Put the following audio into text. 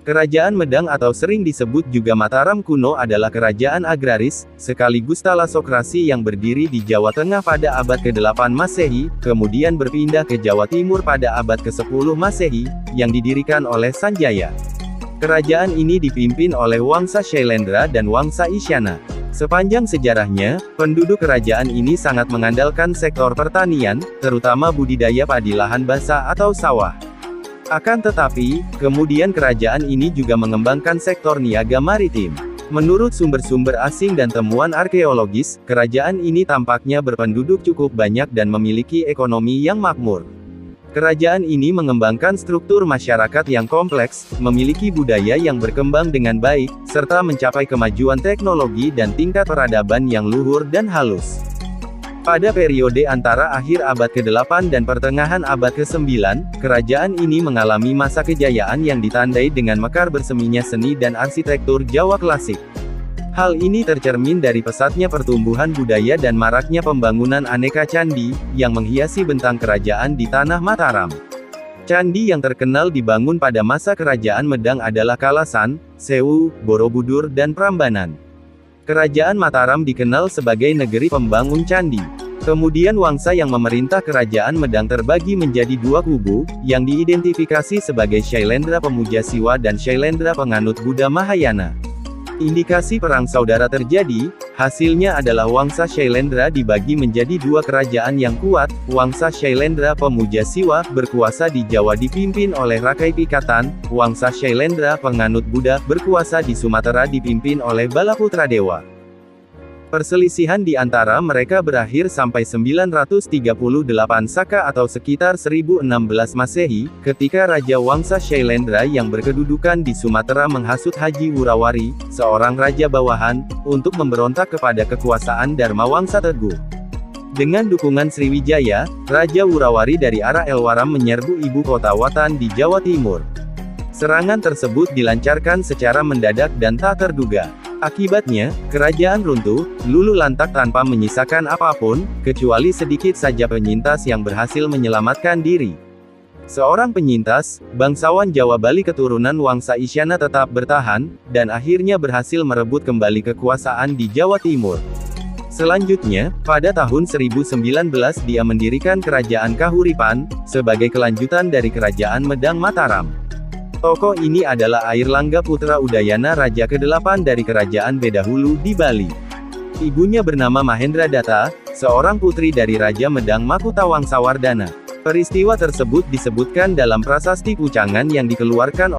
Kerajaan Medang atau sering disebut juga Mataram kuno adalah kerajaan agraris, sekaligus talasokrasi yang berdiri di Jawa Tengah pada abad ke-8 Masehi, kemudian berpindah ke Jawa Timur pada abad ke-10 Masehi, yang didirikan oleh Sanjaya. Kerajaan ini dipimpin oleh Wangsa Shailendra dan Wangsa Isyana. Sepanjang sejarahnya, penduduk kerajaan ini sangat mengandalkan sektor pertanian, terutama budidaya padi lahan basah atau sawah. Akan tetapi, kemudian kerajaan ini juga mengembangkan sektor niaga maritim. Menurut sumber-sumber asing dan temuan arkeologis, kerajaan ini tampaknya berpenduduk cukup banyak dan memiliki ekonomi yang makmur. Kerajaan ini mengembangkan struktur masyarakat yang kompleks, memiliki budaya yang berkembang dengan baik, serta mencapai kemajuan teknologi dan tingkat peradaban yang luhur dan halus. Pada periode antara akhir abad ke-8 dan pertengahan abad ke-9, kerajaan ini mengalami masa kejayaan yang ditandai dengan mekar berseminya seni dan arsitektur Jawa klasik. Hal ini tercermin dari pesatnya pertumbuhan budaya dan maraknya pembangunan aneka candi, yang menghiasi bentang kerajaan di tanah Mataram. Candi yang terkenal dibangun pada masa kerajaan Medang adalah Kalasan, Sewu, Borobudur dan Prambanan. Kerajaan Mataram dikenal sebagai negeri pembangun candi. Kemudian Wangsa yang memerintah kerajaan Medang terbagi menjadi dua kubu, yang diidentifikasi sebagai Shailendra pemuja Siwa dan Shailendra penganut Buddha Mahayana. Indikasi perang saudara terjadi, hasilnya adalah Wangsa Shailendra dibagi menjadi dua kerajaan yang kuat. Wangsa Shailendra pemuja Siwa, berkuasa di Jawa dipimpin oleh Rakai Pikatan, Wangsa Shailendra penganut Buddha, berkuasa di Sumatera dipimpin oleh Balaputra Dewa. Perselisihan di antara mereka berakhir sampai 938 Saka atau sekitar 1016 Masehi, ketika Raja Wangsa Shailendra yang berkedudukan di Sumatera menghasut Haji Wurawari, seorang raja bawahan, untuk memberontak kepada kekuasaan Dharma Wangsa Teguh. Dengan dukungan Sriwijaya, Raja Wurawari dari arah Elwaram menyerbu ibu kota Watan di Jawa Timur. Serangan tersebut dilancarkan secara mendadak dan tak terduga. Akibatnya, kerajaan runtuh, luluh lantak tanpa menyisakan apapun, kecuali sedikit saja penyintas yang berhasil menyelamatkan diri. Seorang penyintas, bangsawan Jawa Bali keturunan Wangsa Isyana tetap bertahan, dan akhirnya berhasil merebut kembali kekuasaan di Jawa Timur. Selanjutnya, pada tahun 1019 dia mendirikan Kerajaan Kahuripan, sebagai kelanjutan dari Kerajaan Medang Mataram. Tokoh ini adalah Airlangga Putra Udayana Raja ke-8 dari Kerajaan Bedahulu di Bali. Ibunya bernama Mahendra Datta, seorang putri dari Raja Medang Makutawangsawardhana. Peristiwa tersebut disebutkan dalam prasasti Pucangan yang dikeluarkan